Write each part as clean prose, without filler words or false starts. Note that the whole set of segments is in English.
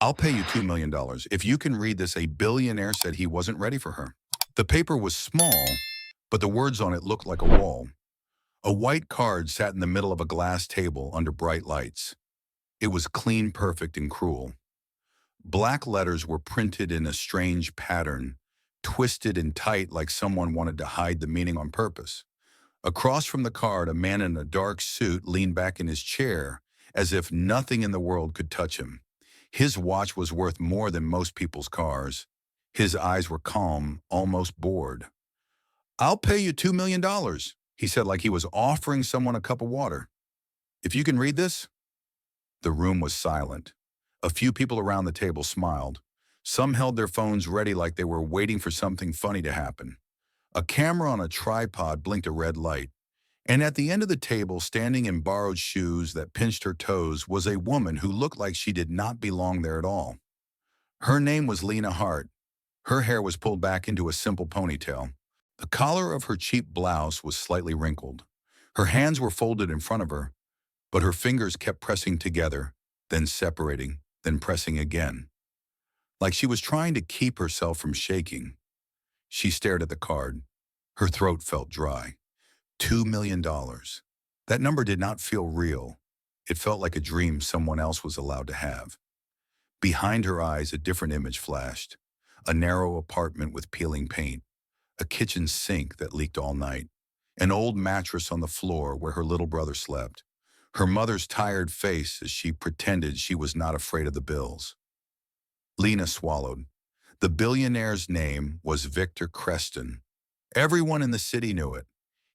I'll pay you $2 million. If you can read this, a billionaire said he wasn't ready for her. The paper was small, but the words on it looked like a wall. A white card sat in the middle of a glass table under bright lights. It was clean, perfect, and cruel. Black letters were printed in a strange pattern, twisted and tight like someone wanted to hide the meaning on purpose. Across from the card, a man in a dark suit leaned back in his chair as if nothing in the world could touch him. His watch was worth more than most people's cars. His eyes were calm, almost bored. "I'll pay you $2 million, he said like he was offering someone a cup of water. "If you can read this?" The room was silent. A few people around the table smiled. Some held their phones ready like they were waiting for something funny to happen. A camera on a tripod blinked a red light. And at the end of the table, standing in borrowed shoes that pinched her toes, was a woman who looked like she did not belong there at all. Her name was Lena Hart. Her hair was pulled back into a simple ponytail. The collar of her cheap blouse was slightly wrinkled. Her hands were folded in front of her, but her fingers kept pressing together, then separating, then pressing again. Like she was trying to keep herself from shaking. She stared at the card. Her throat felt dry. $2 million. That number did not feel real. It felt like a dream someone else was allowed to have. Behind her eyes, a different image flashed. A narrow apartment with peeling paint. A kitchen sink that leaked all night. An old mattress on the floor where her little brother slept. Her mother's tired face as she pretended she was not afraid of the bills. Lena swallowed. The billionaire's name was Victor Creston. Everyone in the city knew it.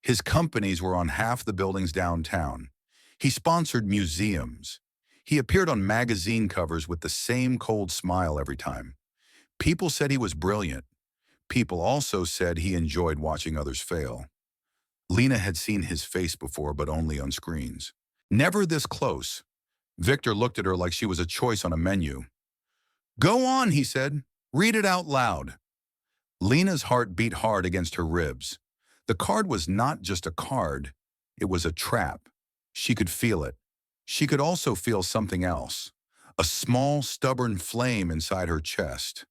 His companies were on half the buildings downtown. He sponsored museums. He appeared on magazine covers with the same cold smile every time. People said he was brilliant. People also said he enjoyed watching others fail. Lena had seen his face before, but only on screens. Never this close. Victor looked at her like she was a choice on a menu. "Go on," he said. "Read it out loud." Lena's heart beat hard against her ribs. The card was not just a card. It was a trap. She could feel it. She could also feel something else. A small, stubborn flame inside her chest.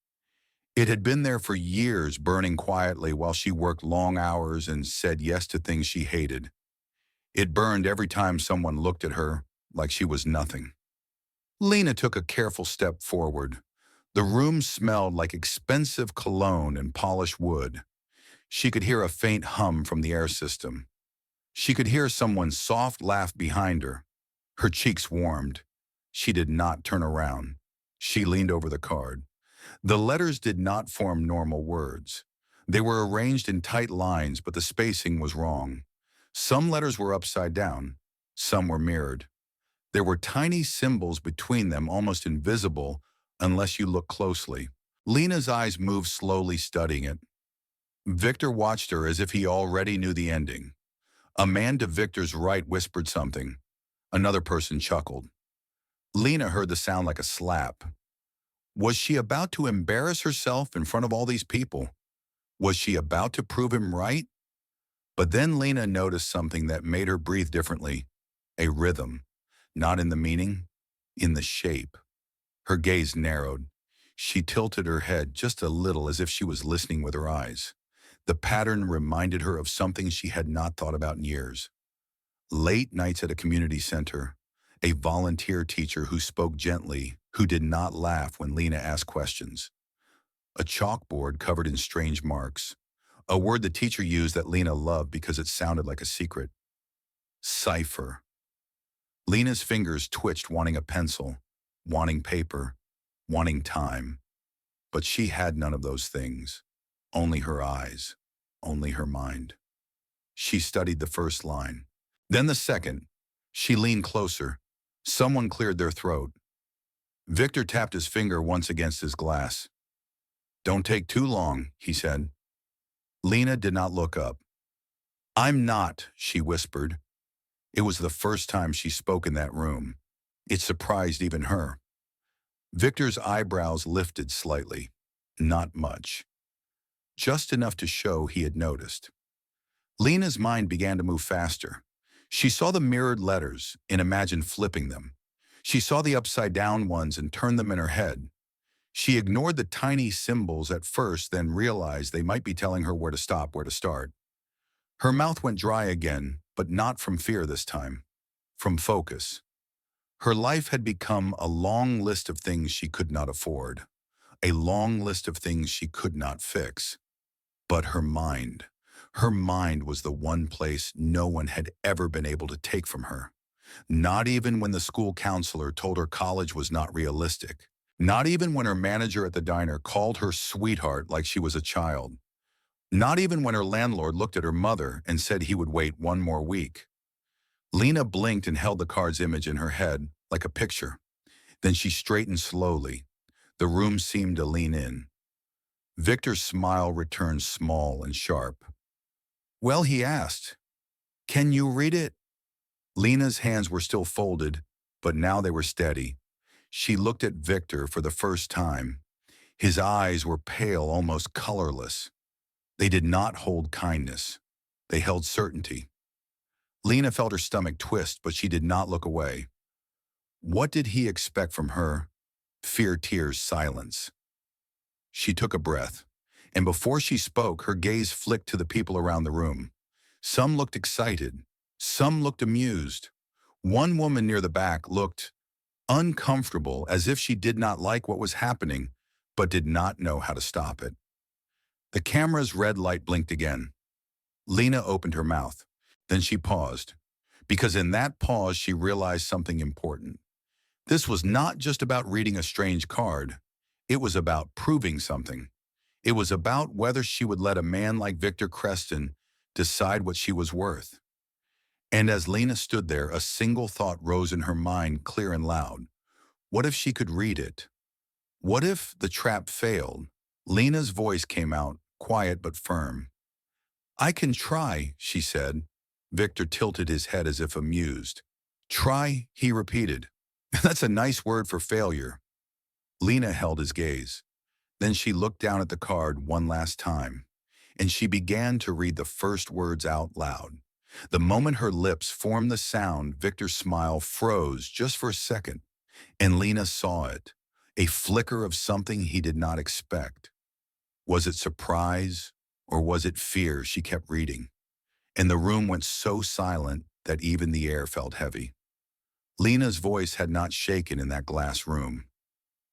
It had been there for years, burning quietly while she worked long hours and said yes to things she hated. It burned every time someone looked at her like she was nothing. Lena took a careful step forward. The room smelled like expensive cologne and polished wood. She could hear a faint hum from the air system. She could hear someone's soft laugh behind her. Her cheeks warmed. She did not turn around. She leaned over the card. The letters did not form normal words. They were arranged in tight lines, but the spacing was wrong. Some letters were upside down. Some were mirrored. There were tiny symbols between them, almost invisible unless you looked closely. Lena's eyes moved slowly, studying it. Victor watched her as if he already knew the ending. A man to Victor's right whispered something. Another person chuckled. Lena heard the sound like a slap. Was she about to embarrass herself in front of all these people? Was she about to prove him right? But then Lena noticed something that made her breathe differently. A rhythm. Not in the meaning, in the shape. Her gaze narrowed. She tilted her head just a little as if she was listening with her eyes. The pattern reminded her of something she had not thought about in years. Late nights at a community center, a volunteer teacher who spoke gently, who did not laugh when Lena asked questions. A chalkboard covered in strange marks. A word the teacher used that Lena loved because it sounded like a secret. Cipher. Lena's fingers twitched, wanting a pencil, wanting paper, wanting time. But she had none of those things. Only her eyes. Only her mind. She studied the first line. Then the second. She leaned closer. Someone cleared their throat. Victor tapped his finger once against his glass. "Don't take too long," he said. Lena did not look up. "I'm not," she whispered. It was the first time she spoke in that room. It surprised even her. Victor's eyebrows lifted slightly. Not much. Just enough to show he had noticed. Lena's mind began to move faster. She saw the mirrored letters and imagined flipping them. She saw the upside-down ones and turned them in her head. She ignored the tiny symbols at first, then realized they might be telling her where to stop, where to start. Her mouth went dry again, but not from fear this time, from focus. Her life had become a long list of things she could not afford, a long list of things she could not fix. But her mind was the one place no one had ever been able to take from her. Not even when the school counselor told her college was not realistic. Not even when her manager at the diner called her sweetheart like she was a child. Not even when her landlord looked at her mother and said he would wait one more week. Lena blinked and held the card's image in her head, like a picture. Then she straightened slowly. The room seemed to lean in. Victor's smile returned small and sharp. "Well," he asked, "can you read it?" Lena's hands were still folded, but now they were steady. She looked at Victor for the first time. His eyes were pale, almost colorless. They did not hold kindness. They held certainty. Lena felt her stomach twist, but she did not look away. What did he expect from her? Fear, tears, silence. She took a breath, and before she spoke, her gaze flicked to the people around the room. Some looked excited. Some looked amused. One woman near the back looked uncomfortable, as if she did not like what was happening, but did not know how to stop it. The camera's red light blinked again. Lena opened her mouth. Then she paused, because in that pause she realized something important. This was not just about reading a strange card. It was about proving something. It was about whether she would let a man like Victor Creston decide what she was worth. And as Lena stood there, a single thought rose in her mind, clear and loud. What if she could read it? What if the trap failed? Lena's voice came out, quiet but firm. "I can try," she said. Victor tilted his head as if amused. "Try," he repeated. "That's a nice word for failure." Lena held his gaze. Then she looked down at the card one last time, and she began to read the first words out loud. The moment her lips formed the sound, Victor's smile froze just for a second, and Lena saw it, a flicker of something he did not expect. Was it surprise, or was it fear? She kept reading, and the room went so silent that even the air felt heavy. Lena's voice had not shaken in that glass room.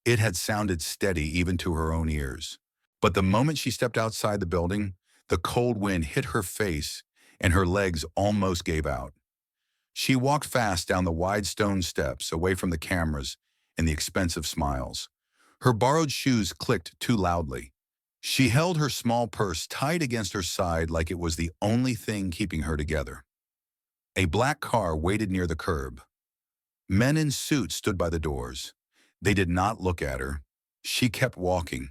It had sounded steady even to her own ears. But the moment she stepped outside the building, the cold wind hit her face and her legs almost gave out. She walked fast down the wide stone steps, away from the cameras and the expensive smiles. Her borrowed shoes clicked too loudly. She held her small purse tight against her side like it was the only thing keeping her together. A black car waited near the curb. Men in suits stood by the doors. They did not look at her. She kept walking.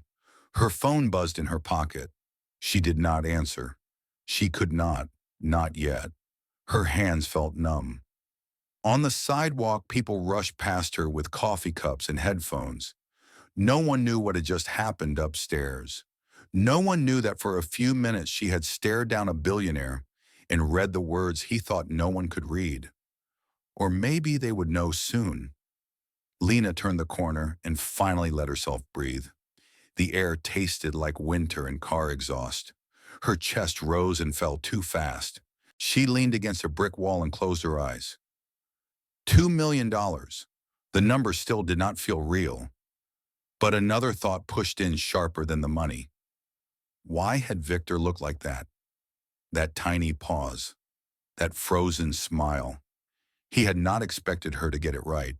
Her phone buzzed in her pocket. She did not answer. She could not yet. Her hands felt numb. On the sidewalk, people rushed past her with coffee cups and headphones. No one knew what had just happened upstairs. No one knew that for a few minutes she had stared down a billionaire and read the words he thought no one could read. Or maybe they would know soon. Lena turned the corner and finally let herself breathe. The air tasted like winter and car exhaust. Her chest rose and fell too fast. She leaned against a brick wall and closed her eyes. $2 million. The number still did not feel real. But another thought pushed in sharper than the money. Why had Victor looked like that? That tiny pause. That frozen smile. He had not expected her to get it right.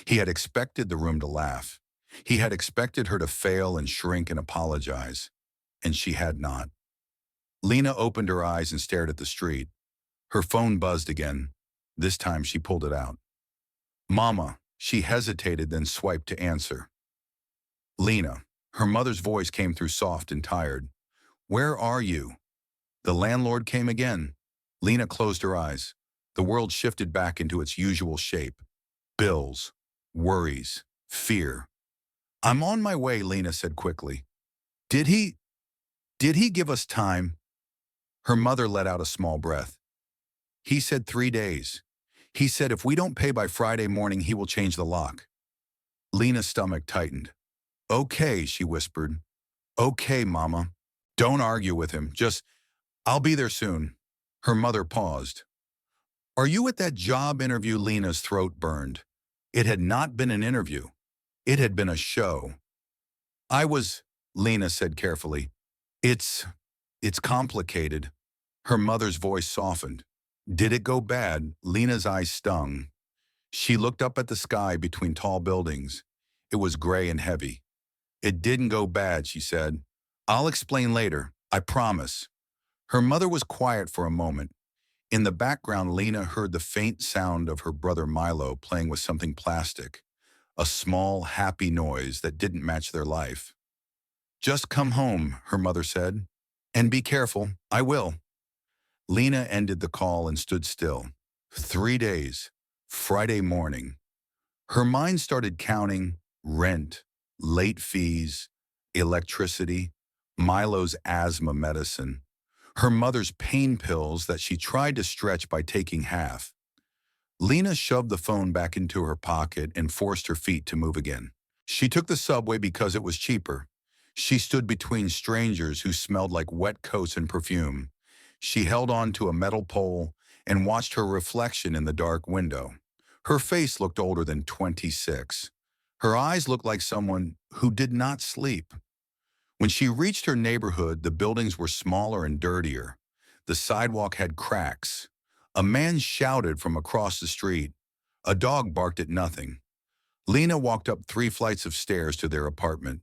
He had expected the room to laugh. He had expected her to fail and shrink and apologize. And she had not. Lena opened her eyes and stared at the street. Her phone buzzed again. This time she pulled it out. "Mama," she hesitated, then swiped to answer. "Lena." Her mother's voice came through soft and tired. "Where are you?" The landlord came again. Lena closed her eyes. The world shifted back into its usual shape. Bills, worries, fear. "I'm on my way," Lena said quickly. Did he give us time?" Her mother let out a small breath. "He said 3 days. He said if we don't pay by Friday morning, he will change the lock. Lena's stomach tightened. Okay, she whispered. Okay, Mama. Don't argue with him. Just, I'll be there soon. Her mother paused. Are you at that job interview? Lena's throat burned. It had not been an interview. It had been a show. I was, Lena said carefully. It's complicated. Her mother's voice softened. Did it go bad? Lena's eyes stung. She looked up at the sky between tall buildings. It was gray and heavy. It didn't go bad, she said. I'll explain later, I promise. Her mother was quiet for a moment. In the background, Lena heard the faint sound of her brother Milo playing with something plastic, a small, happy noise that didn't match their life. Just come home, her mother said. And be careful, I will. Lena ended the call and stood still. 3 days. Friday morning. Her mind started counting rent, late fees, electricity, Milo's asthma medicine, her mother's pain pills that she tried to stretch by taking half. Lena shoved the phone back into her pocket and forced her feet to move again. She took the subway because it was cheaper. She stood between strangers who smelled like wet coats and perfume. She held on to a metal pole and watched her reflection in the dark window. Her face looked older than 26. Her eyes looked like someone who did not sleep. When she reached her neighborhood, the buildings were smaller and dirtier. The sidewalk had cracks. A man shouted from across the street. A dog barked at nothing. Lena walked up 3 flights of stairs to their apartment.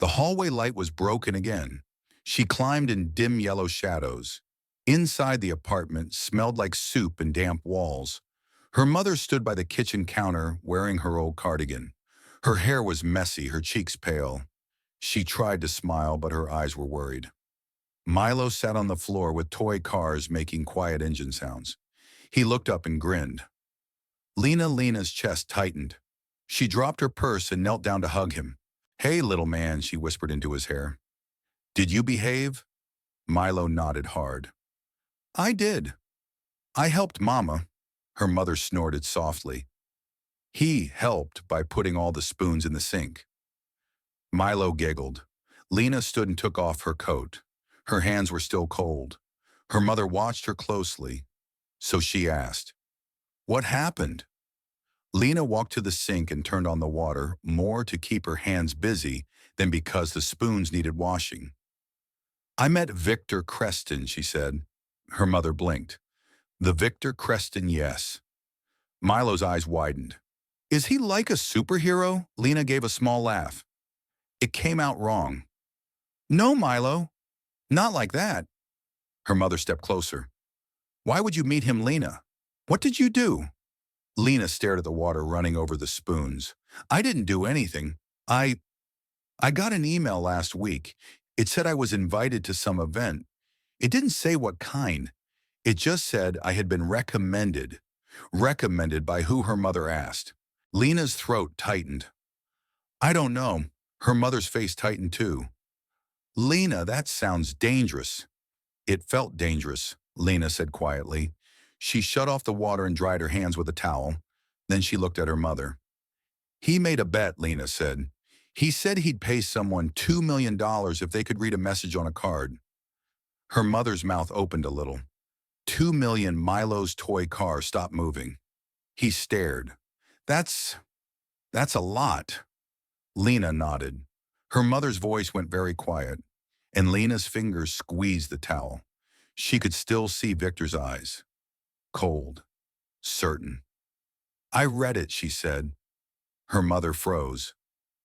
The hallway light was broken again. She climbed in dim yellow shadows. Inside the apartment smelled like soup and damp walls. Her mother stood by the kitchen counter wearing her old cardigan. Her hair was messy, her cheeks pale. She tried to smile, but her eyes were worried. Milo sat on the floor with toy cars making quiet engine sounds. He looked up and grinned. Lena's chest tightened. She dropped her purse and knelt down to hug him. Hey, little man, she whispered into his hair. Did you behave? Milo nodded hard. I did. I helped Mama. Her mother snorted softly. He helped by putting all the spoons in the sink. Milo giggled. Lena stood and took off her coat. Her hands were still cold. Her mother watched her closely. So she asked, what happened? Lena walked to the sink and turned on the water, more to keep her hands busy than because the spoons needed washing. I met Victor Creston, she said. Her mother blinked. The Victor Creston, yes. Milo's eyes widened. Is he like a superhero? Lena gave a small laugh. It came out wrong. No, Milo. Not like that. Her mother stepped closer. Why would you meet him, Lena? What did you do? Lena stared at the water running over the spoons. I didn't do anything. I got an email last week. It said I was invited to some event. It didn't say what kind. It just said I had been recommended. Recommended by who, her mother asked. Lena's throat tightened. I don't know. Her mother's face tightened too. Lena, that sounds dangerous. It felt dangerous, Lena said quietly. She shut off the water and dried her hands with a towel. Then she looked at her mother. He made a bet, Lena said. He said he'd pay someone $2 million if they could read a message on a card. Her mother's mouth opened a little. 2 million. Milo's toy car stopped moving. He stared. That's a lot. Lena nodded. Her mother's voice went very quiet, and Lena's fingers squeezed the towel. She could still see Victor's eyes. Cold. Certain. I read it, she said. Her mother froze.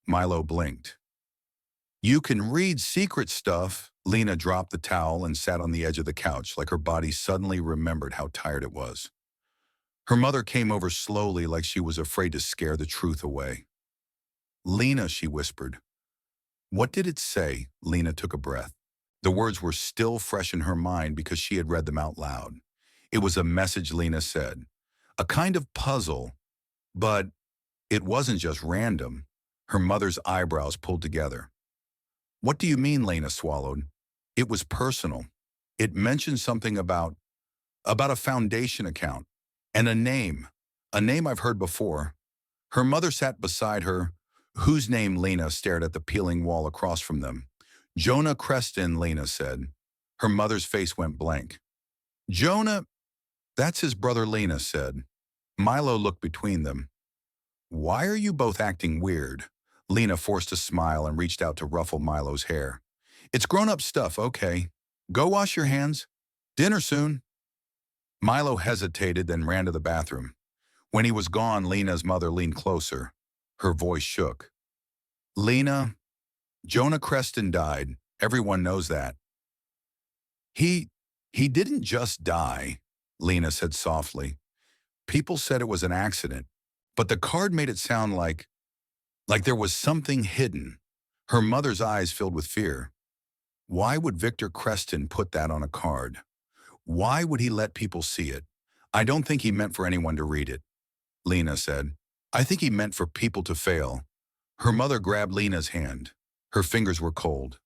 Milo blinked. You can read secret stuff. Lena dropped the towel and sat on the edge of the couch like her body suddenly remembered how tired it was. Her mother came over slowly like she was afraid to scare the truth away. Lena, she whispered. What did it say? Lena took a breath. The words were still fresh in her mind because she had read them out loud. It was a message, Lena said. A kind of puzzle, but it wasn't just random. Her mother's eyebrows pulled together. What do you mean? Lena swallowed. It was personal. It mentioned something about a foundation account and a name. A name I've heard before. Her mother sat beside her, whose name Lena stared at the peeling wall across from them. Jonah Creston, Lena said. Her mother's face went blank. Jonah, that's his brother, Lena said. Milo looked between them. Why are you both acting weird? Lena forced a smile and reached out to ruffle Milo's hair. It's grown-up stuff, okay. Go wash your hands. Dinner soon. Milo hesitated, then ran to the bathroom. When he was gone, Lena's mother leaned closer. Her voice shook. Lena, Jonah Creston died. Everyone knows that. He didn't just die, Lena said softly. People said it was an accident, but the card made it sound like there was something hidden. Her mother's eyes filled with fear. Why would Victor Creston put that on a card? Why would he let people see it? I don't think he meant for anyone to read it, Lena said. I think he meant for people to fail. Her mother grabbed Lena's hand. Her fingers were cold.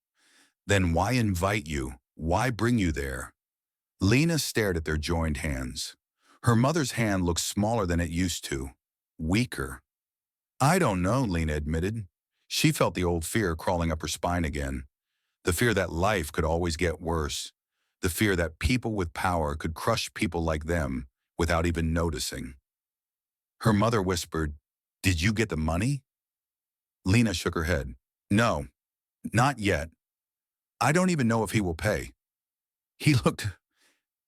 Then why invite you? Why bring you there? Lena stared at their joined hands. Her mother's hand looked smaller than it used to, weaker. I don't know, Lena admitted. She felt the old fear crawling up her spine again. The fear that life could always get worse. The fear that people with power could crush people like them without even noticing. Her mother whispered, Did you get the money? Lena shook her head. No, not yet. I don't even know if he will pay. He looked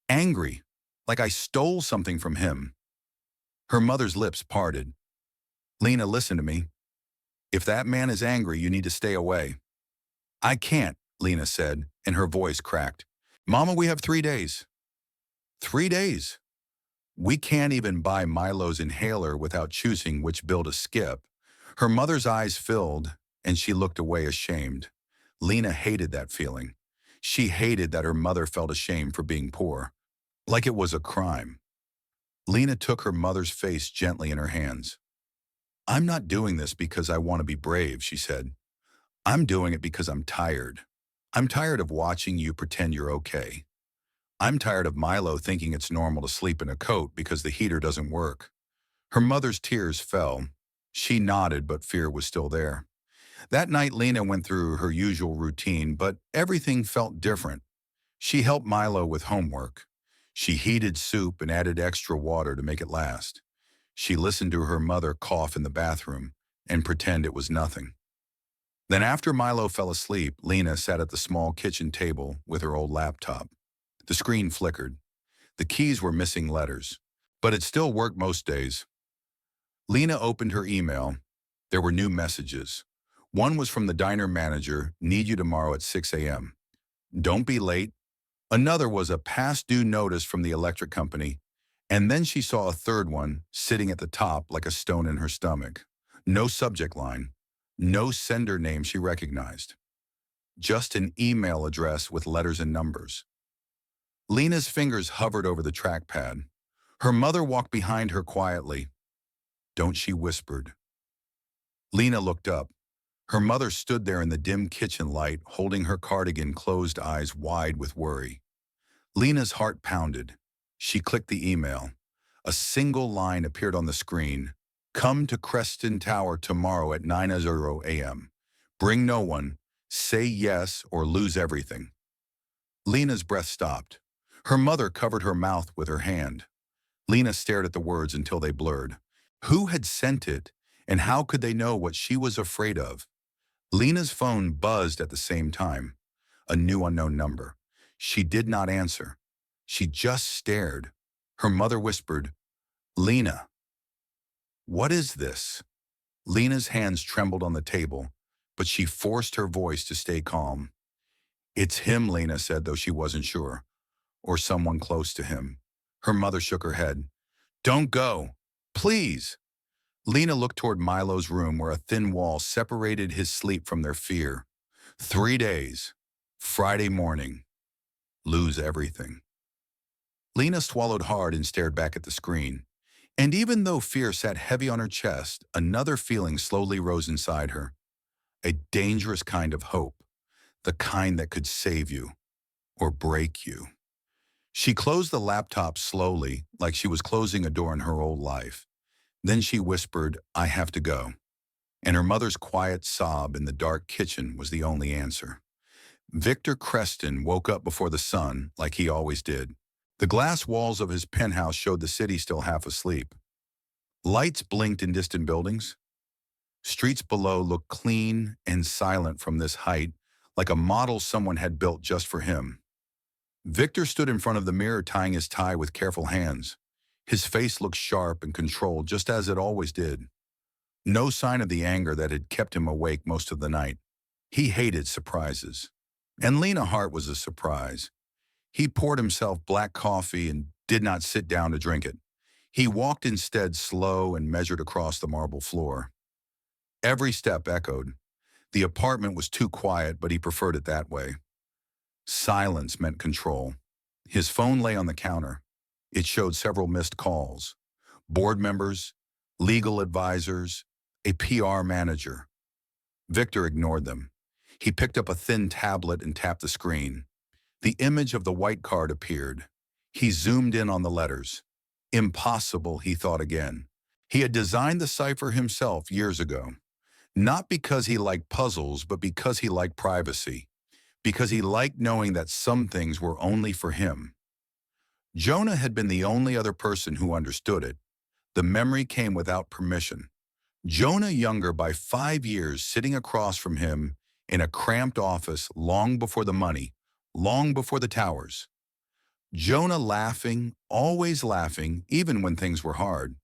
angry, like I stole something from him. Her mother's lips parted. Lena, listen to me. If that man is angry, you need to stay away. I can't, Lena said, and her voice cracked. Mama, we have 3 days. 3 days? We can't even buy Milo's inhaler without choosing which bill to skip. Her mother's eyes filled, and she looked away ashamed. Lena hated that feeling. She hated that her mother felt ashamed for being poor, like it was a crime. Lena took her mother's face gently in her hands. I'm not doing this because I want to be brave, she said. I'm doing it because I'm tired. I'm tired of watching you pretend you're okay. I'm tired of Milo thinking it's normal to sleep in a coat because the heater doesn't work. Her mother's tears fell. She nodded, but fear was still there. That night, Lena went through her usual routine, but everything felt different. She helped Milo with homework. She heated soup and added extra water to make it last. She listened to her mother cough in the bathroom and pretend it was nothing. Then after Milo fell asleep, Lena sat at the small kitchen table with her old laptop. The screen flickered. The keys were missing letters, but it still worked most days. Lena opened her email. There were new messages. One was from the diner manager, need you tomorrow at 6 a.m. Don't be late. Another was a past due notice from the electric company. And then she saw a third one sitting at the top like a stone in her stomach. No subject line. No sender name she recognized. Just an email address with letters and numbers. Lena's fingers hovered over the trackpad. Her mother walked behind her quietly. Don't, she whispered. Lena looked up. Her mother stood there in the dim kitchen light, holding her cardigan, closed eyes wide with worry. Lena's heart pounded. She clicked the email. A single line appeared on the screen. Come to Creston Tower tomorrow at 9:00 a.m. Bring no one. Say yes or lose everything. Lena's breath stopped. Her mother covered her mouth with her hand. Lena stared at the words until they blurred. Who had sent it, and how could they know what she was afraid of? Lena's phone buzzed at the same time. A new unknown number. She did not answer. She just stared. Her mother whispered, Lena. What is this? Lena's hands trembled on the table, but she forced her voice to stay calm. It's him, Lena said, though she wasn't sure. Or someone close to him. Her mother shook her head. Don't go. Please. Lena looked toward Milo's room where a thin wall separated his sleep from their fear. 3 days. Friday morning. Lose everything. Lena swallowed hard and stared back at the screen. And even though fear sat heavy on her chest, another feeling slowly rose inside her. A dangerous kind of hope. The kind that could save you. Or break you. She closed the laptop slowly, like she was closing a door in her old life. Then she whispered, "I have to go." And her mother's quiet sob in the dark kitchen was the only answer. Victor Creston woke up before the sun, like he always did. The glass walls of his penthouse showed the city still half asleep. Lights blinked in distant buildings. Streets below looked clean and silent from this height, like a model someone had built just for him. Victor stood in front of the mirror tying his tie with careful hands. His face looked sharp and controlled, just as it always did. No sign of the anger that had kept him awake most of the night. He hated surprises. And Lena Hart was a surprise. He poured himself black coffee and did not sit down to drink it. He walked instead slow and measured across the marble floor. Every step echoed. The apartment was too quiet, but he preferred it that way. Silence meant control. His phone lay on the counter. It showed several missed calls. Board members, legal advisors, a PR manager. Victor ignored them. He picked up a thin tablet and tapped the screen. The image of the white card appeared. He zoomed in on the letters. Impossible, he thought again. He had designed the cipher himself years ago. Not because he liked puzzles, but because he liked privacy. Because he liked knowing that some things were only for him. Jonah had been the only other person who understood it. The memory came without permission. Jonah younger by 5 years, sitting across from him in a cramped office long before the money, long before the towers. Jonah laughing, always laughing, even when things were hard.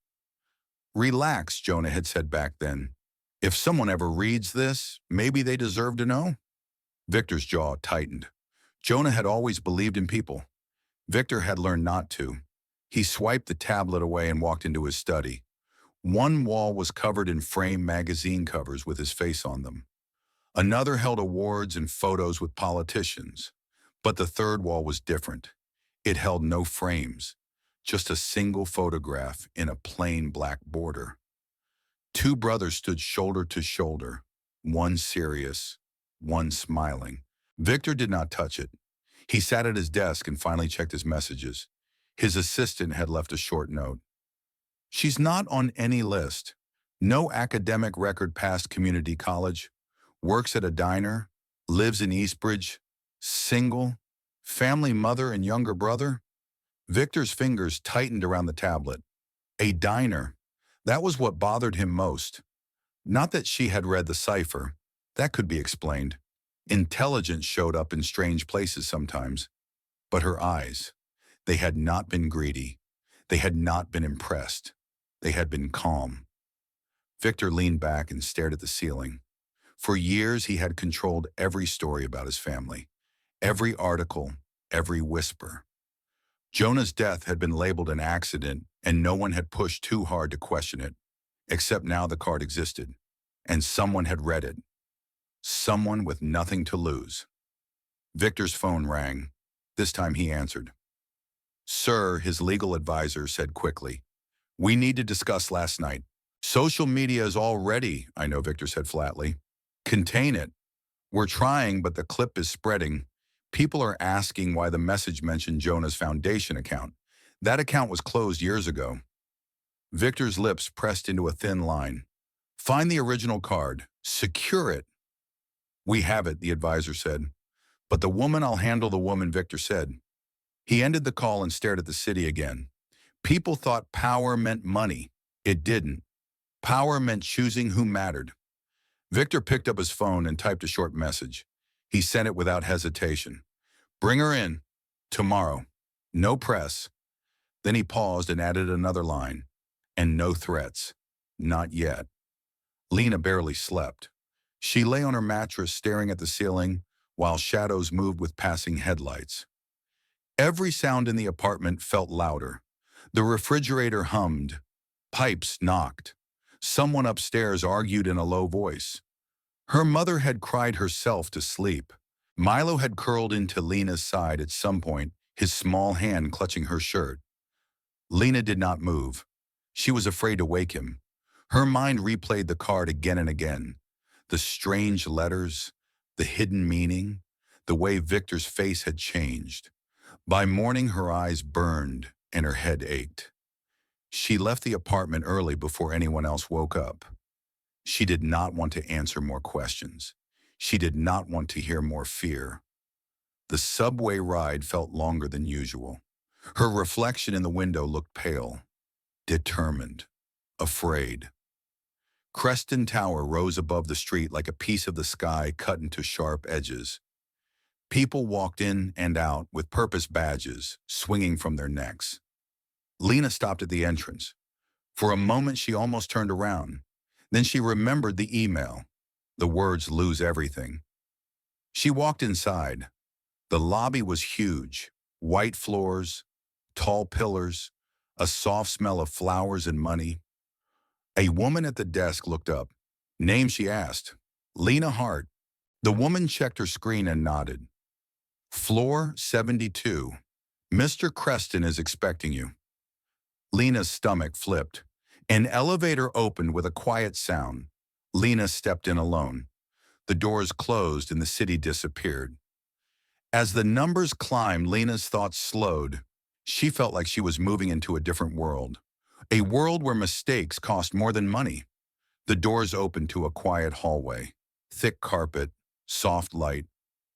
Relax, Jonah had said back then. If someone ever reads this, maybe they deserve to know. Victor's jaw tightened. Jonah had always believed in people. Victor had learned not to. He swiped the tablet away and walked into his study. One wall was covered in framed magazine covers with his face on them. Another held awards and photos with politicians. But the third wall was different. It held no frames, just a single photograph in a plain black border. Two brothers stood shoulder to shoulder, one serious, one smiling. Victor did not touch it. He sat at his desk and finally checked his messages. His assistant had left a short note. She's not on any list. No academic record past community college. Works at a diner. Lives in Eastbridge. Single. Family mother and younger brother. Victor's fingers tightened around the tablet. A diner. That was what bothered him most. Not that she had read the cipher. That could be explained. Intelligence showed up in strange places sometimes. But her eyes. They had not been greedy. They had not been impressed. They had been calm. Victor leaned back and stared at the ceiling. For years, he had controlled every story about his family. Every article, every whisper. Jonah's death had been labeled an accident, and no one had pushed too hard to question it. Except now the card existed, and someone had read it. Someone with nothing to lose. Victor's phone rang. This time he answered. "Sir," his legal advisor said quickly. "We need to discuss last night." "Social media is all ready," I know, Victor said flatly. "Contain it. We're trying, but the clip is spreading. People are asking why the message mentioned Jonah's foundation account. That account was closed years ago." Victor's lips pressed into a thin line. "Find the original card. Secure it." "We have it," the advisor said. "But the woman, I'll handle the woman," Victor said. He ended the call and stared at the city again. People thought power meant money. It didn't. Power meant choosing who mattered. Victor picked up his phone and typed a short message. He sent it without hesitation. "Bring her in. Tomorrow. No press." Then he paused and added another line. "And no threats. Not yet." Lena barely slept. She lay on her mattress staring at the ceiling while shadows moved with passing headlights. Every sound in the apartment felt louder. The refrigerator hummed. Pipes knocked. Someone upstairs argued in a low voice. Her mother had cried herself to sleep. Milo had curled into Lena's side at some point, his small hand clutching her shirt. Lena did not move. She was afraid to wake him. Her mind replayed the card again and again. The strange letters, the hidden meaning, the way Victor's face had changed. By morning, her eyes burned and her head ached. She left the apartment early before anyone else woke up. She did not want to answer more questions. She did not want to hear more fear. The subway ride felt longer than usual. Her reflection in the window looked pale, determined, afraid. Creston Tower rose above the street like a piece of the sky cut into sharp edges. People walked in and out with purpose badges swinging from their necks. Lena stopped at the entrance. For a moment, she almost turned around. Then she remembered the email. The words lose everything. She walked inside. The lobby was huge. White floors, tall pillars, a soft smell of flowers and money. A woman at the desk looked up. Name, she asked. Lena Hart. The woman checked her screen and nodded. Floor 72. Mr. Creston is expecting you. Lena's stomach flipped. An elevator opened with a quiet sound. Lena stepped in alone. The doors closed and the city disappeared. As the numbers climbed, Lena's thoughts slowed. She felt like she was moving into a different world. A world where mistakes cost more than money. The doors opened to a quiet hallway. Thick carpet, soft light,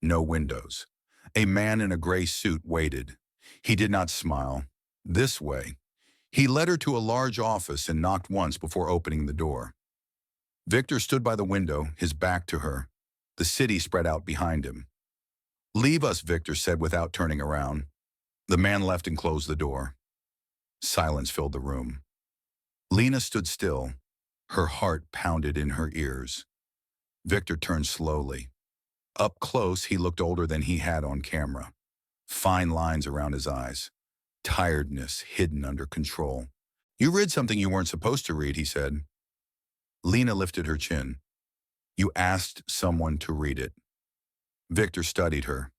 no windows. A man in a gray suit waited. He did not smile. This way. He led her to a large office and knocked once before opening the door. Victor stood by the window, his back to her. The city spread out behind him. Leave us, Victor said without turning around. The man left and closed the door. Silence filled the room. Lena stood still. Her heart pounded in her ears. Victor turned slowly. Up close, he looked older than he had on camera. Fine lines around his eyes. Tiredness hidden under control. You read something you weren't supposed to read, he said. Lena lifted her chin. You asked someone to read it. Victor studied her.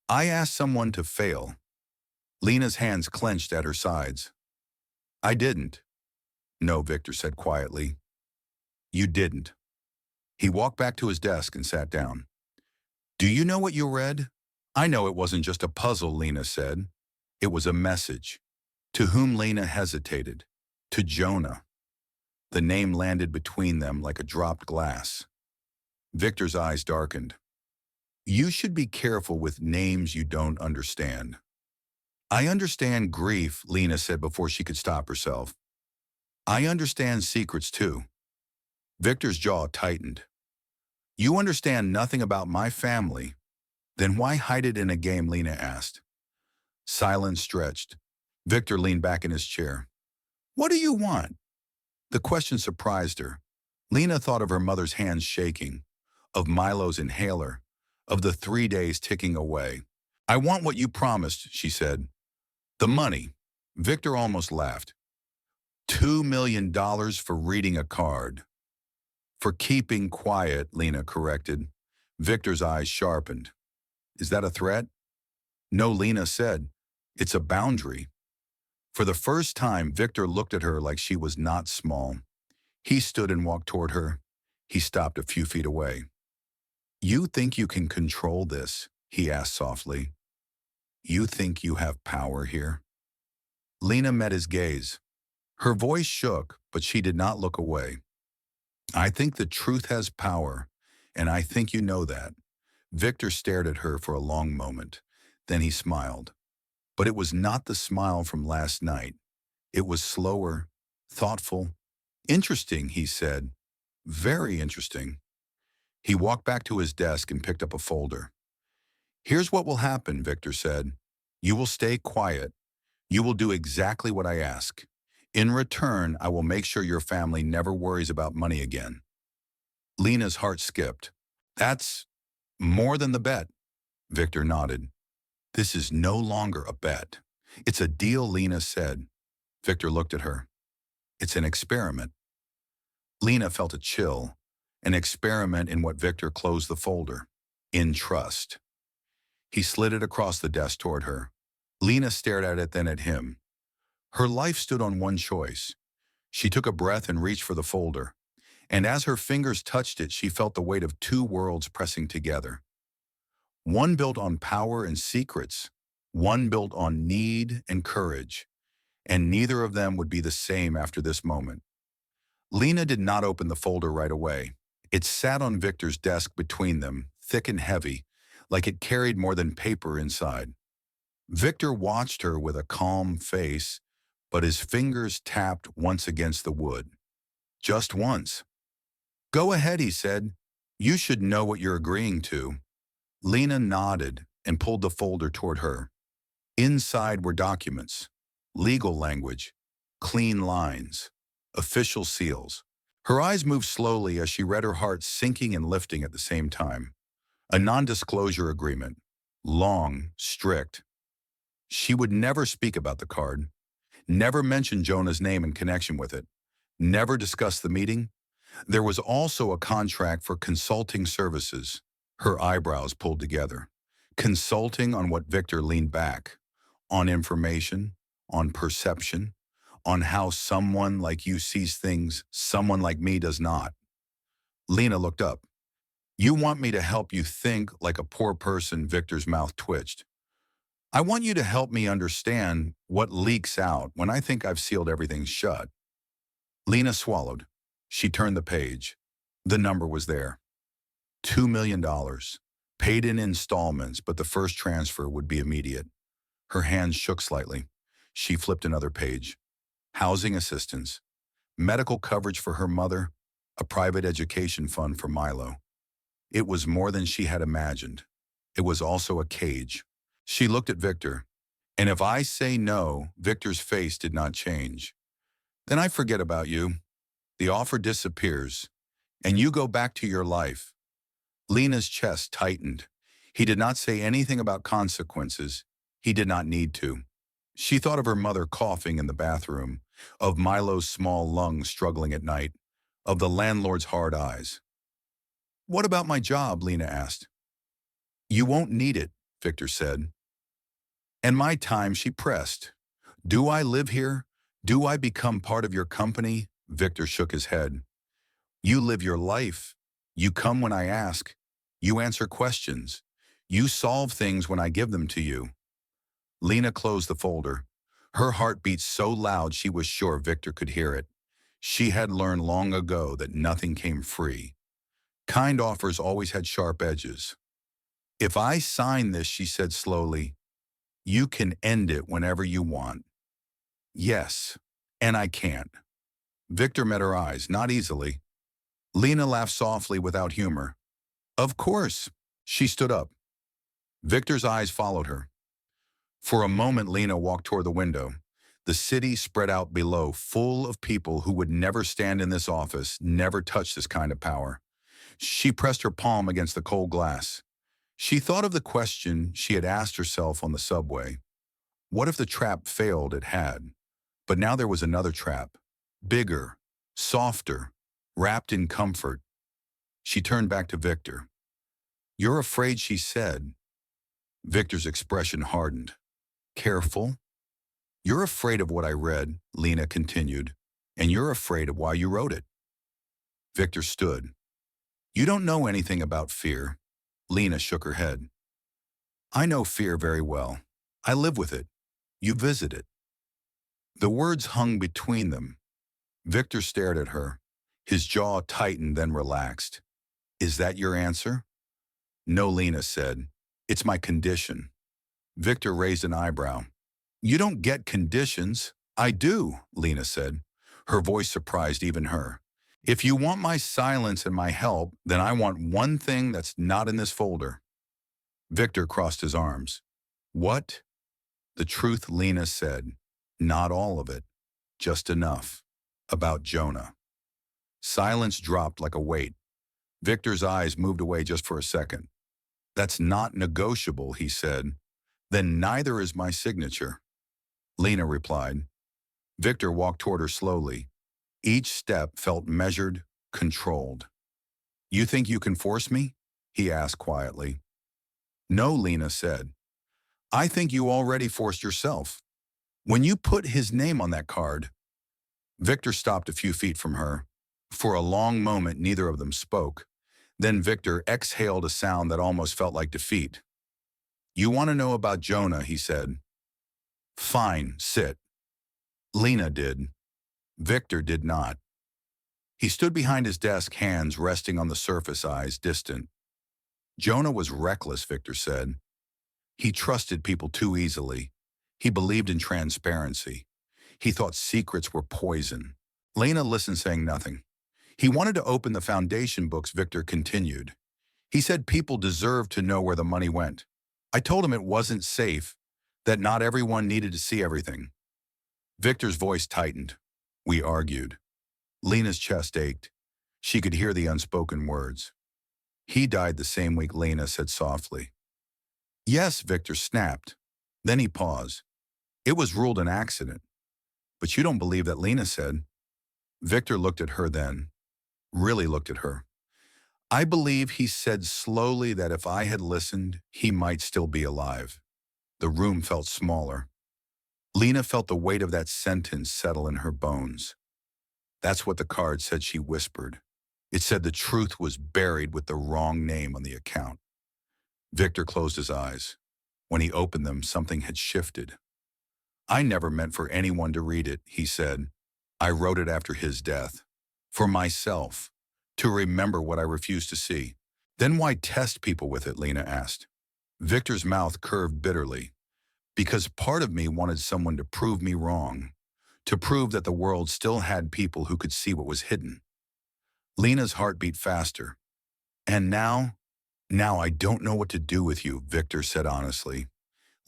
I asked someone to fail. Lena's hands clenched at her sides. I didn't. No, Victor said quietly. You didn't. He walked back to his desk and sat down. Do you know what you read? I know it wasn't just a puzzle, Lena said. It was a message. To whom Lena hesitated. To Jonah. The name landed between them like a dropped glass. Victor's eyes darkened. You should be careful with names you don't understand. I understand grief, Lena said before she could stop herself. I understand secrets too. Victor's jaw tightened. You understand nothing about my family. Then why hide it in a game, Lena asked. Silence stretched. Victor leaned back in his chair. What do you want? The question surprised her. Lena thought of her mother's hands shaking, of Milo's inhaler, of the 3 days ticking away. I want what you promised, she said. The money. Victor almost laughed. $2 million for reading a card. For keeping quiet, Lena corrected. Victor's eyes sharpened. Is that a threat? No, Lena said. It's a boundary. For the first time, Victor looked at her like she was not small. He stood and walked toward her. He stopped a few feet away. You think you can control this? He asked softly. You think you have power here? Lena met his gaze. Her voice shook, but she did not look away. I think the truth has power, and I think you know that. Victor stared at her for a long moment. Then he smiled. But it was not the smile from last night. It was slower, thoughtful. Interesting, he said. Very interesting. He walked back to his desk and picked up a folder. Here's what will happen, Victor said. You will stay quiet. You will do exactly what I ask. In return, I will make sure your family never worries about money again. Lena's heart skipped. That's more than the bet. Victor nodded. This is no longer a bet. It's a deal, Lena said. Victor looked at her. It's an experiment. Lena felt a chill. An experiment in what Victor closed the folder. In trust. He slid it across the desk toward her. Lena stared at it, then at him. Her life stood on one choice. She took a breath and reached for the folder. And as her fingers touched it, she felt the weight of two worlds pressing together. One built on power and secrets. One built on need and courage. and neither of them would be the same after this moment. Lena did not open the folder right away. It sat on Victor's desk between them, thick and heavy, like it carried more than paper inside. Victor watched her with a calm face, but his fingers tapped once against the wood. Just once. "Go ahead," he said. "You should know what you're agreeing to." Lena nodded and pulled the folder toward her. Inside were documents, legal language, clean lines, official seals. Her eyes moved slowly as she read, her heart sinking and lifting at the same time. A non-disclosure agreement. Long, strict. She would never speak about the card, never mention Jonah's name in connection with it, never discuss the meeting. There was also a contract for consulting services. Her eyebrows pulled together. Consulting on what? Victor leaned back. On information, on perception, on how someone like you sees things someone like me does not. Lena looked up. "You want me to help you think like a poor person?" Victor's mouth twitched. "I want you to help me understand what leaks out when I think I've sealed everything shut." Lena swallowed. She turned the page. The number was there. $2 million. Paid in installments, but the first transfer would be immediate. Her hands shook slightly. She flipped another page. Housing assistance. Medical coverage for her mother. A private education fund for Milo. It was more than she had imagined. It was also a cage. She looked at Victor. "And if I say no," Victor's face did not change, "then I forget about you. The offer disappears, and you go back to your life." Lena's chest tightened. He did not say anything about consequences. He did not need to. She thought of her mother coughing in the bathroom, of Milo's small lungs struggling at night, of the landlord's hard eyes. "What about my job?" Lena asked. "You won't need it," Victor said. "And my time," she pressed. "Do I live here? Do I become part of your company?" Victor shook his head. "You live your life. You come when I ask. You answer questions. You solve things when I give them to you." Lena closed the folder. Her heart beat so loud she was sure Victor could hear it. She had learned long ago that nothing came free. Kind offers always had sharp edges. "If I sign this," she said slowly, "you can end it whenever you want." "Yes, and I can't." Victor met her eyes, not easily. Lena laughed softly without humor. "Of course." She stood up. Victor's eyes followed her. For a moment, Lena walked toward the window. The city spread out below, full of people who would never stand in this office, never touch this kind of power. She pressed her palm against the cold glass. She thought of the question she had asked herself on the subway. What if the trap failed? It had. But now there was another trap. Bigger, softer, wrapped in comfort. She turned back to Victor. "You're afraid," she said. Victor's expression hardened. "Careful?" "You're afraid of what I read," Lena continued, "and you're afraid of why you wrote it." Victor stood. "You don't know anything about fear." Lena shook her head. "I know fear very well. I live with it. You visit it." The words hung between them. Victor stared at her. His jaw tightened, then relaxed. "Is that your answer?" "No," Lena said. "It's my condition." Victor raised an eyebrow. "You don't get conditions." "I do," Lena said. Her voice surprised even her. "If you want my silence and my help, then I want one thing that's not in this folder." Victor crossed his arms. "What?" "The truth," Lena said. "Not all of it. Just enough. About Jonah." Silence dropped like a weight. Victor's eyes moved away just for a second. "That's not negotiable," he said. "Then neither is my signature." Lena replied. Victor walked toward her slowly. Each step felt measured, controlled. "You think you can force me?" he asked quietly. "No," Lena said. "I think you already forced yourself. When you put his name on that card." Victor stopped a few feet from her. For a long moment, neither of them spoke. Then Victor exhaled a sound that almost felt like defeat. "You want to know about Jonah," he said. "Fine, sit." Lena did. Victor did not. He stood behind his desk, hands resting on the surface, eyes distant. Jonah was reckless, Victor said. He trusted people too easily. He believed in transparency. He thought secrets were poison. Lena listened, saying nothing. He wanted to open the foundation books, Victor continued. He said people deserved to know where the money went. I told him it wasn't safe, that not everyone needed to see everything. Victor's voice tightened. We argued. Lena's chest ached. She could hear the unspoken words. He died the same week, Lena said softly. Yes, Victor snapped. Then he paused. It was ruled an accident. But you don't believe that, Lena said. Victor looked at her then. Really looked at her. I believe, he said slowly, that if I had listened, he might still be alive. The room felt smaller. Lena felt the weight of that sentence settle in her bones. That's what the card said, she whispered. It said the truth was buried with the wrong name on the account. Victor closed his eyes. When he opened them, something had shifted. I never meant for anyone to read it, he said. I wrote it after his death. For myself. To remember what I refused to see. Then why test people with it, Lena asked. Victor's mouth curved bitterly. Because part of me wanted someone to prove me wrong. To prove that the world still had people who could see what was hidden. Lena's heart beat faster. And now I don't know what to do with you, Victor said honestly.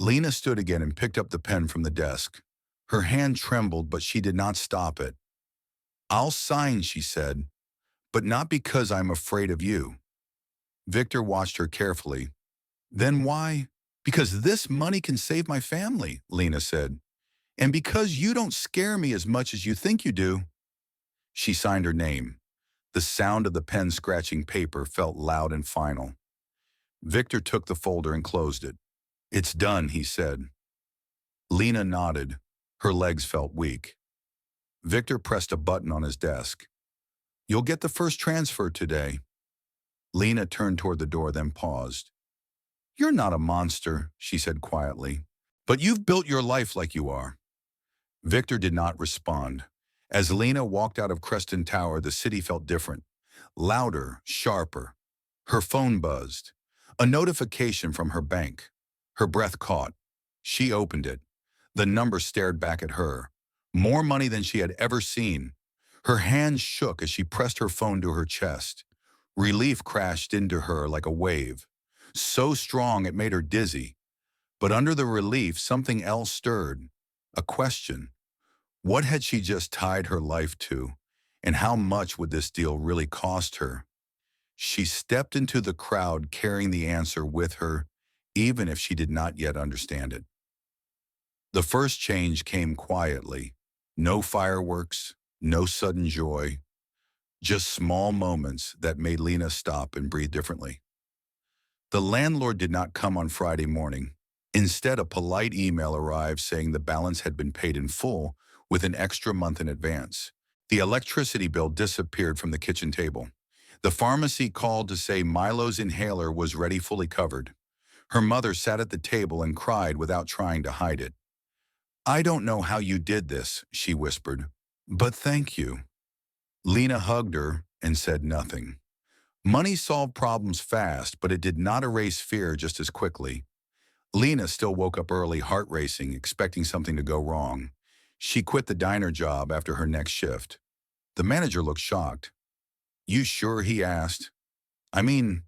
Lena stood again and picked up the pen from the desk. Her hand trembled, but she did not stop it. I'll sign, she said, but not because I'm afraid of you. Victor watched her carefully. Then why? Because this money can save my family, Lena said. And because you don't scare me as much as you think you do. She signed her name. The sound of the pen scratching paper felt loud and final. Victor took the folder and closed it. It's done, he said. Lena nodded. Her legs felt weak. Victor pressed a button on his desk. You'll get the first transfer today. Lena turned toward the door, then paused. You're not a monster, she said quietly, but you've built your life like you are. Victor did not respond. As Lena walked out of Creston Tower, the city felt different. Louder, sharper. Her phone buzzed. A notification from her bank. Her breath caught. She opened it. The number stared back at her. More money than she had ever seen. Her hands shook as she pressed her phone to her chest. Relief crashed into her like a wave. So strong it made her dizzy. But under the relief, something else stirred. A question. What had she just tied her life to? And how much would this deal really cost her? She stepped into the crowd carrying the answer with her, even if she did not yet understand it. The first change came quietly. No fireworks, no sudden joy. Just small moments that made Lena stop and breathe differently. The landlord did not come on Friday morning. Instead, a polite email arrived saying the balance had been paid in full with an extra month in advance. The electricity bill disappeared from the kitchen table. The pharmacy called to say Milo's inhaler was ready, fully covered. Her mother sat at the table and cried without trying to hide it. I don't know how you did this, she whispered, but thank you. Lena hugged her and said nothing. Money solved problems fast, but it did not erase fear just as quickly. Lena still woke up early, heart racing, expecting something to go wrong. She quit the diner job after her next shift. The manager looked shocked. You sure? He asked. I mean,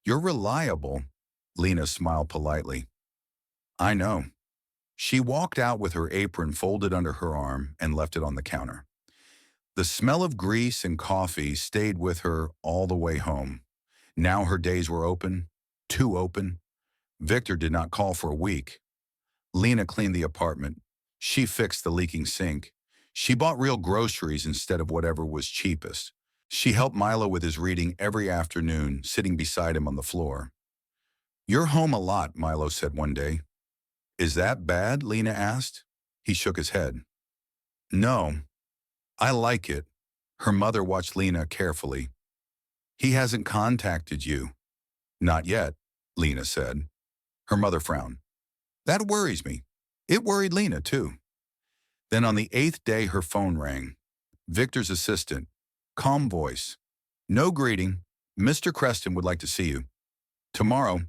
you're reliable. Lena smiled politely. I know. She walked out with her apron folded under her arm and left it on the counter. The smell of grease and coffee stayed with her all the way home. Now her days were open, too open. Victor did not call for a week. Lena cleaned the apartment. She fixed the leaking sink. She bought real groceries instead of whatever was cheapest. She helped Milo with his reading every afternoon, sitting beside him on the floor. You're home a lot, Milo said one day. Is that bad? Lena asked. He shook his head. No, I like it. Her mother watched Lena carefully. He hasn't contacted you. Not yet, Lena said. Her mother frowned. That worries me. It worried Lena, too. Then on the 8th day, her phone rang. Victor's assistant. Calm voice. No greeting. Mr. Creston would like to see you. Tomorrow,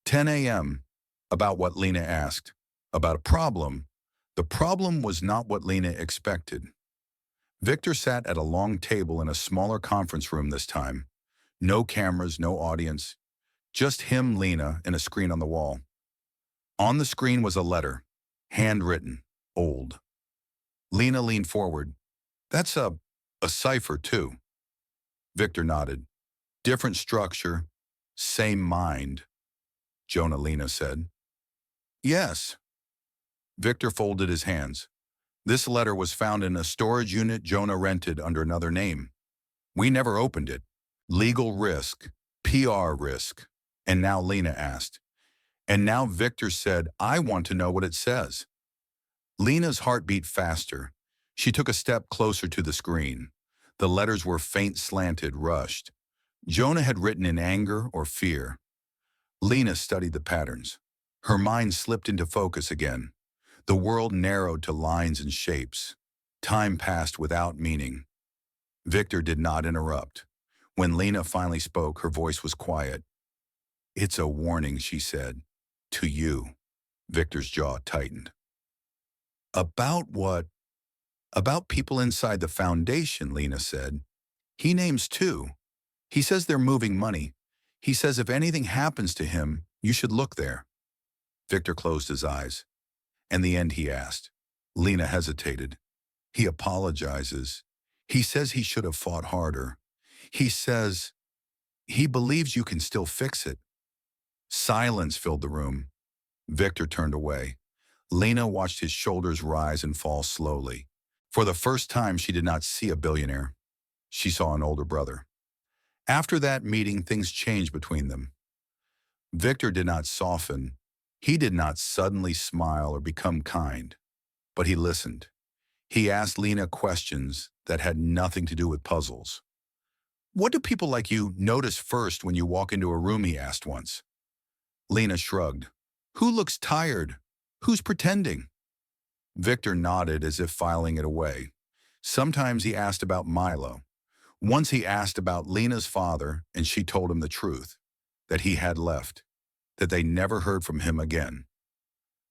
10 a.m. About what Lena asked. About a problem. The problem was not what Lena expected. Victor sat at a long table in a smaller conference room this time. No cameras, no audience. Just him, Lena, and a screen on the wall. On the screen was a letter. Handwritten. Old. Lena leaned forward. That's a cipher, too. Victor nodded. Different structure. Same mind. Jonah, Lena said. Yes. Victor folded his hands. This letter was found in a storage unit Jonah rented under another name. We never opened it. Legal risk. PR risk. And now Lena asked. And now Victor said, I want to know what it says. Lena's heart beat faster. She took a step closer to the screen. The letters were faint, slanted, rushed. Jonah had written in anger or fear. Lena studied the patterns. Her mind slipped into focus again. The world narrowed to lines and shapes. Time passed without meaning. Victor did not interrupt. When Lena finally spoke, her voice was quiet. It's a warning, she said. To you. Victor's jaw tightened. About what? About people inside the foundation, Lena said. He names two. He says they're moving money. He says if anything happens to him, you should look there. Victor closed his eyes. In the end, he asked. Lena hesitated. He apologizes. He says he should have fought harder. He says he believes you can still fix it. Silence filled the room. Victor turned away. Lena watched his shoulders rise and fall slowly. For the first time, she did not see a billionaire. She saw an older brother. After that meeting, things changed between them. Victor did not soften. He did not suddenly smile or become kind, but he listened. He asked Lena questions that had nothing to do with puzzles. What do people like you notice first when you walk into a room, he asked once. Lena shrugged. Who looks tired? Who's pretending? Victor nodded as if filing it away. Sometimes he asked about Milo. Once he asked about Lena's father, and she told him the truth, that he had left, that they never heard from him again.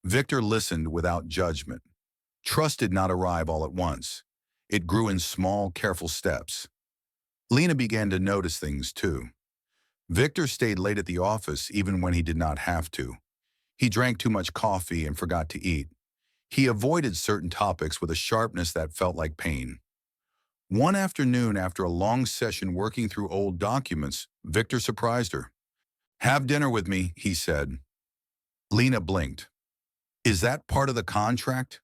Victor listened without judgment. Trust did not arrive all at once. It grew in small, careful steps. Lena began to notice things too. Victor stayed late at the office even when he did not have to. He drank too much coffee and forgot to eat. He avoided certain topics with a sharpness that felt like pain. One afternoon, after a long session working through old documents, Victor surprised her. Have dinner with me, he said. Lena blinked. Is that part of the contract?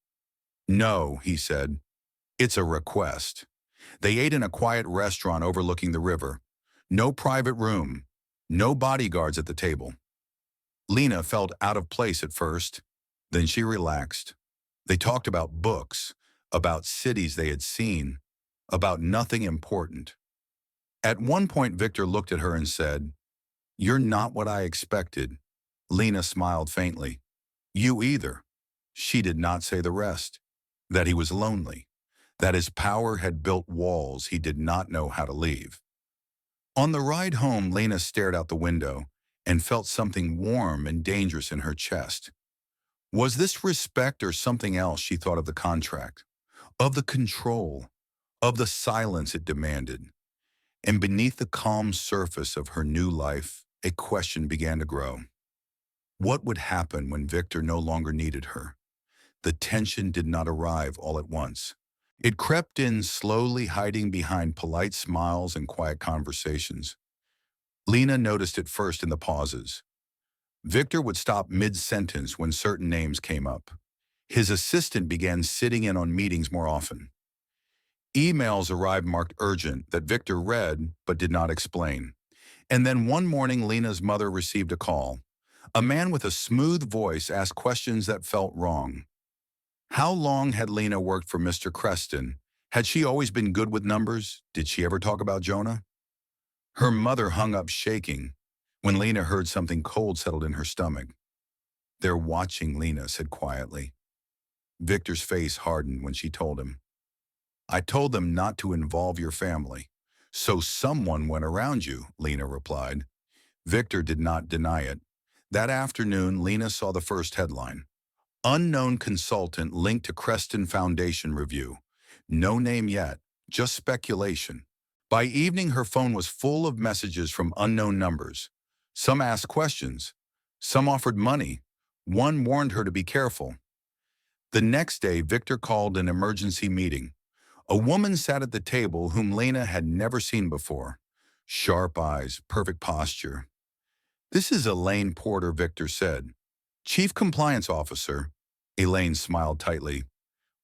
No, he said. It's a request. They ate in a quiet restaurant overlooking the river. No private room. No bodyguards at the table. Lena felt out of place at first. Then she relaxed. They talked about books, about cities they had seen, about nothing important. At one point, Victor looked at her and said, You're not what I expected. Lena smiled faintly. You either. She did not say the rest. That he was lonely. That his power had built walls he did not know how to leave. On the ride home, Lena stared out the window and felt something warm and dangerous in her chest. Was this respect or something else she thought of the contract, of the control, of the silence it demanded? And beneath the calm surface of her new life, a question began to grow. What would happen when Victor no longer needed her? The tension did not arrive all at once. It crept in slowly, hiding behind polite smiles and quiet conversations. Lena noticed it first in the pauses. Victor would stop mid-sentence when certain names came up. His assistant began sitting in on meetings more often. Emails arrived marked urgent that Victor read but did not explain. And then one morning, Lena's mother received a call. A man with a smooth voice asked questions that felt wrong. How long had Lena worked for Mr. Creston? Had she always been good with numbers? Did she ever talk about Jonah? Her mother hung up shaking when Lena heard something cold settled in her stomach. They're watching, Lena said quietly. Victor's face hardened when she told him. I told them not to involve your family. So someone went around you, Lena replied. Victor did not deny it. That afternoon, Lena saw the first headline. Unknown consultant linked to Creston Foundation review. No name yet, just speculation. By evening, her phone was full of messages from unknown numbers. Some asked questions. Some offered money. One warned her to be careful. The next day, Victor called an emergency meeting. A woman sat at the table whom Lena had never seen before. Sharp eyes, perfect posture. This is Elaine Porter, Victor said. Chief Compliance Officer. Elaine smiled tightly.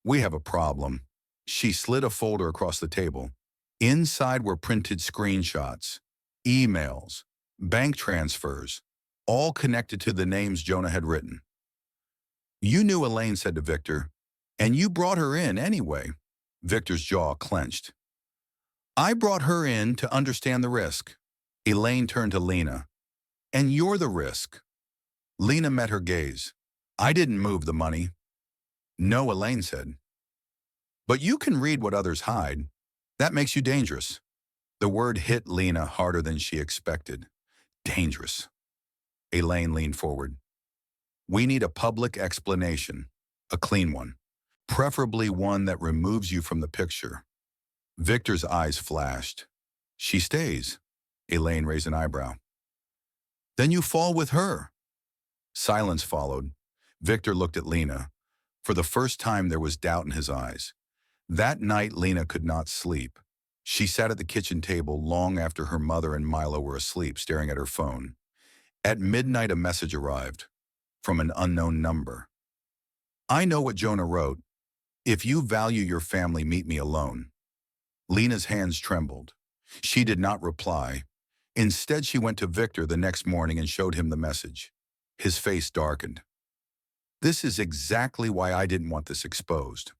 We have a problem. She slid a folder across the table. Inside were printed screenshots, emails, bank transfers, all connected to the names Jonah had written. You knew, Elaine said to Victor, and you brought her in anyway. Victor's jaw clenched. I brought her in to understand the risk. Elaine turned to Lena. And you're the risk. Lena met her gaze. I didn't move the money. No, Elaine said. But you can read what others hide. That makes you dangerous. The word hit Lena harder than she expected. Dangerous. Elaine leaned forward. We need a public explanation, a clean one, preferably one that removes you from the picture. Victor's eyes flashed. She stays. Elaine raised an eyebrow. Then you fall with her. Silence followed. Victor looked at Lena. For the first time, there was doubt in his eyes. That night, Lena could not sleep. She sat at the kitchen table long after her mother and Milo were asleep, staring at her phone. At midnight, a message arrived from an unknown number. I know what Jonah wrote. If you value your family, meet me alone. Lena's hands trembled. She did not reply. Instead, she went to Victor the next morning and showed him the message. His face darkened. This is exactly why I didn't want this exposed.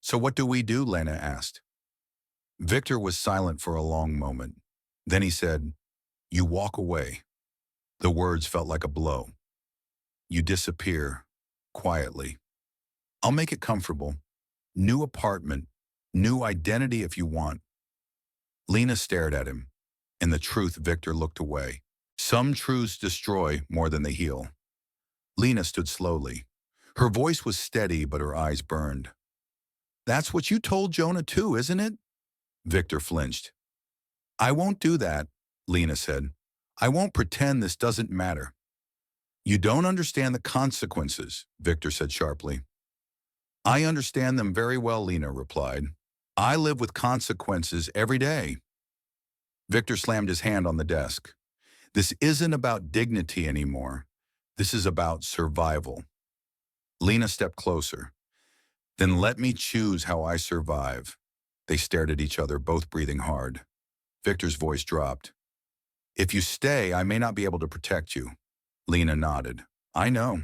So what do we do? Lena asked. Victor was silent for a long moment. Then he said, You walk away. The words felt like a blow. You disappear, quietly. I'll make it comfortable. New apartment, new identity if you want. Lena stared at him. In the truth, Victor looked away. Some truths destroy more than they heal. Lena stood slowly. Her voice was steady, but her eyes burned. That's what you told Jonah too, isn't it? Victor flinched. I won't do that, Lena said. I won't pretend this doesn't matter. You don't understand the consequences, Victor said sharply. I understand them very well, Lena replied. I live with consequences every day. Victor slammed his hand on the desk. This isn't about dignity anymore. This is about survival. Lena stepped closer. Then let me choose how I survive. They stared at each other, both breathing hard. Victor's voice dropped. If you stay, I may not be able to protect you. Lena nodded. I know.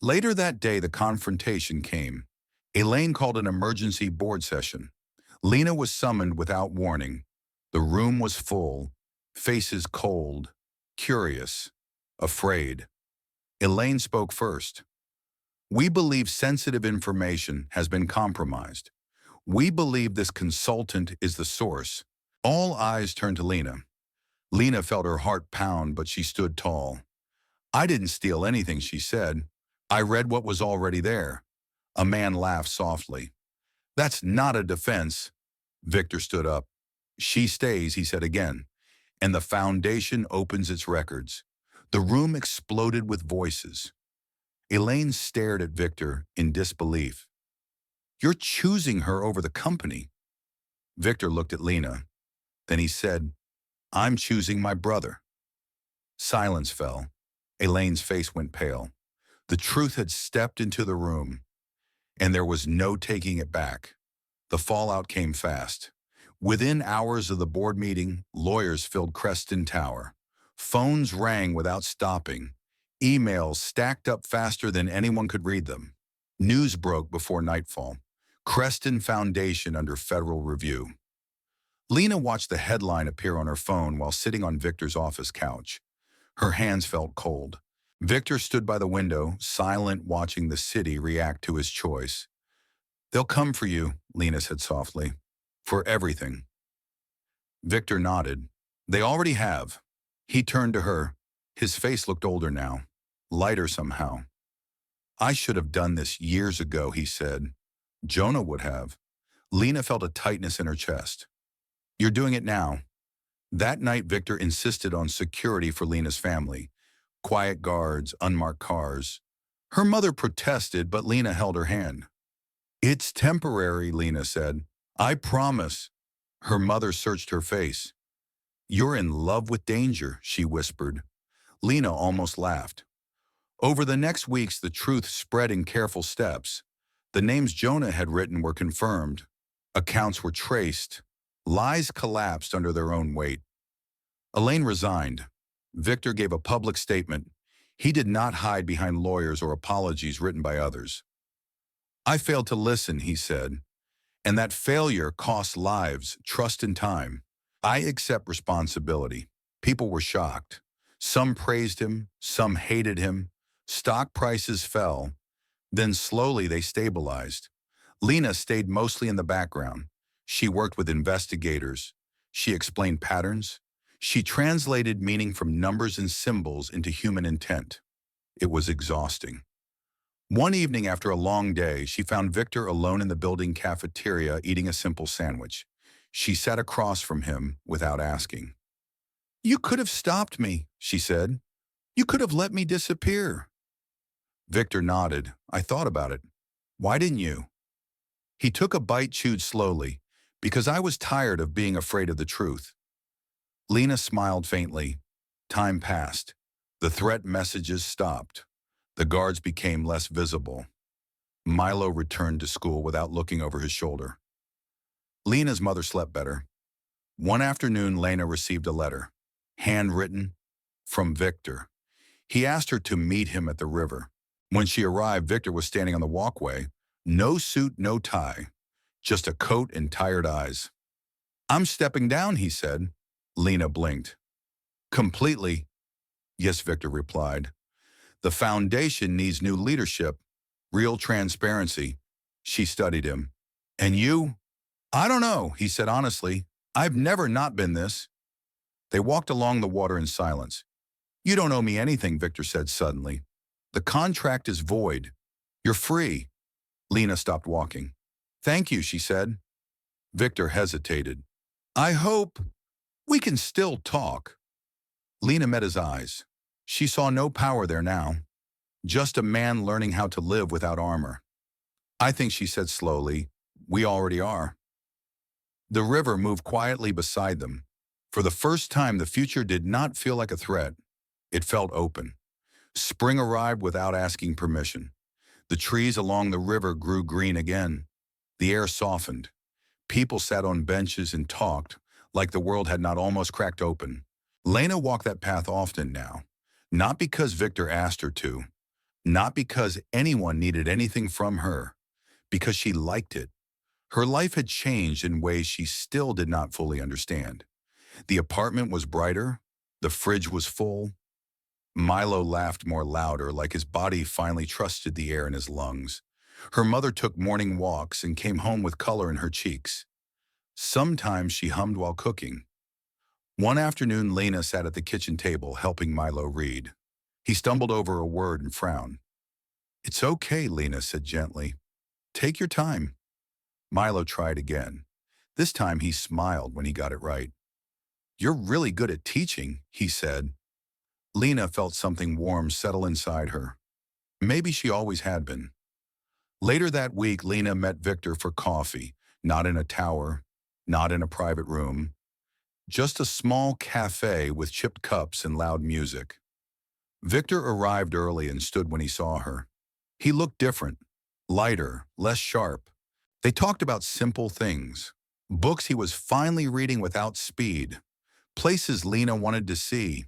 Later that day, the confrontation came. Elaine called an emergency board session. Lena was summoned without warning. The room was full, faces cold, curious, afraid. Elaine spoke first. We believe sensitive information has been compromised. We believe this consultant is the source. All eyes turned to Lena. Lena felt her heart pound, but she stood tall. I didn't steal anything, she said. I read what was already there. A man laughed softly. That's not a defense. Victor stood up. She stays, he said again, and the foundation opens its records. The room exploded with voices. Elaine stared at Victor in disbelief. You're choosing her over the company. Victor looked at Lena. Then he said, I'm choosing my brother. Silence fell. Elaine's face went pale. The truth had stepped into the room, and there was no taking it back. The fallout came fast. Within hours of the board meeting, lawyers filled Creston Tower. Phones rang without stopping. Emails stacked up faster than anyone could read them. News broke before nightfall. Creston Foundation under federal review. Lena watched the headline appear on her phone while sitting on Victor's office couch. Her hands felt cold. Victor stood by the window, silent, watching the city react to his choice. "They'll come for you," Lena said softly. "For everything." Victor nodded. "They already have." He turned to her. His face looked older now, lighter somehow. "I should have done this years ago," he said. "Jonah would have." Lena felt a tightness in her chest. "You're doing it now." That night, Victor insisted on security for Lena's family. Quiet guards, unmarked cars. Her mother protested, but Lena held her hand. "It's temporary," Lena said. "I promise." Her mother searched her face. "You're in love with danger," she whispered. Lena almost laughed. Over the next weeks, the truth spread in careful steps. The names Jonah had written were confirmed. Accounts were traced. Lies collapsed under their own weight. Elaine resigned. Victor gave a public statement. He did not hide behind lawyers or apologies written by others. "I failed to listen," he said, "and that failure cost lives, trust, and time. I accept responsibility." People were shocked. Some praised him, some hated him. Stock prices fell. Then slowly they stabilized. Lena stayed mostly in the background. She worked with investigators. She explained patterns. She translated meaning from numbers and symbols into human intent. It was exhausting. One evening after a long day, she found Victor alone in the building cafeteria eating a simple sandwich. She sat across from him without asking. "You could have stopped me," she said. "You could have let me disappear." Victor nodded. "I thought about it." "Why didn't you?" He took a bite, chewed slowly. "Because I was tired of being afraid of the truth." Lena smiled faintly. Time passed. The threat messages stopped. The guards became less visible. Milo returned to school without looking over his shoulder. Lena's mother slept better. One afternoon, Lena received a letter, handwritten, from Victor. He asked her to meet him at the river. When she arrived, Victor was standing on the walkway. No suit, no tie, just a coat and tired eyes. "I'm stepping down," he said. Lena blinked. "Completely?" "Yes," Victor replied. "The foundation needs new leadership, real transparency." She studied him. "And you?" "I don't know," he said honestly. "I've never not been this." They walked along the water in silence. "You don't owe me anything," Victor said suddenly. "The contract is void. You're free." Lena stopped walking. "Thank you," she said. Victor hesitated. "I hope we can still talk." Lena met his eyes. She saw no power there now, just a man learning how to live without armor. "I think," she said slowly, "we already are." The river moved quietly beside them. For the first time, the future did not feel like a threat. It felt open. Spring arrived without asking permission. The trees along the river grew green again. The air softened. People sat on benches and talked, like the world had not almost cracked open. Lena walked that path often now, not because Victor asked her to, not because anyone needed anything from her, because she liked it. Her life had changed in ways she still did not fully understand. The apartment was brighter. The fridge was full. Milo laughed more louder, like his body finally trusted the air in his lungs. Her mother took morning walks and came home with color in her cheeks. Sometimes she hummed while cooking. One afternoon, Lena sat at the kitchen table helping Milo read. He stumbled over a word and frowned. "It's okay," Lena said gently. "Take your time." Milo tried again. This time he smiled when he got it right. "You're really good at teaching," he said. Lena felt something warm settle inside her. Maybe she always had been. Later that week, Lena met Victor for coffee, not in a tower, not in a private room, just a small cafe with chipped cups and loud music. Victor arrived early and stood when he saw her. He looked different, lighter, less sharp. They talked about simple things, books he was finally reading without speed, places Lena wanted to see,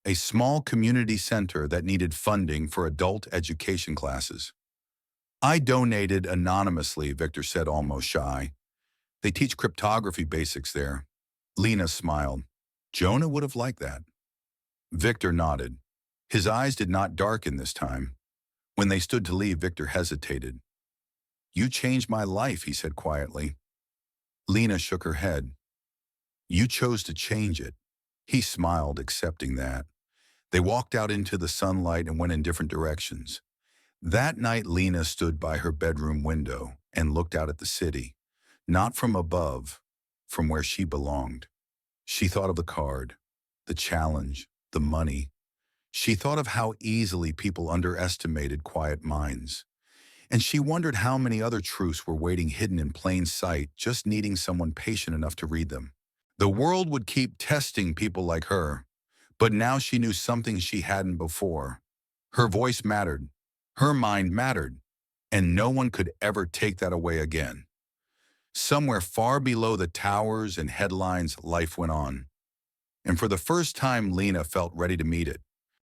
a small community center that needed funding for adult education classes. "I donated anonymously," Victor said, almost shy. "They teach cryptography basics there." Lena smiled. "Jonah would have liked that." Victor nodded. His eyes did not darken this time. When they stood to leave, Victor hesitated. "You changed my life," he said quietly. Lena shook her head. "You chose to change it." He smiled, accepting that. They walked out into the sunlight and went in different directions. That night, Lena stood by her bedroom window and looked out at the city, not from above, from where she belonged. She thought of the card, the challenge, the money. She thought of how easily people underestimated quiet minds. And she wondered how many other truths were waiting hidden in plain sight, just needing someone patient enough to read them. The world would keep testing people like her, but now she knew something she hadn't before. Her voice mattered. Her mind mattered. And no one could ever take that away again. Somewhere far below the towers and headlines, life went on. And for the first time, Lena felt ready to meet it.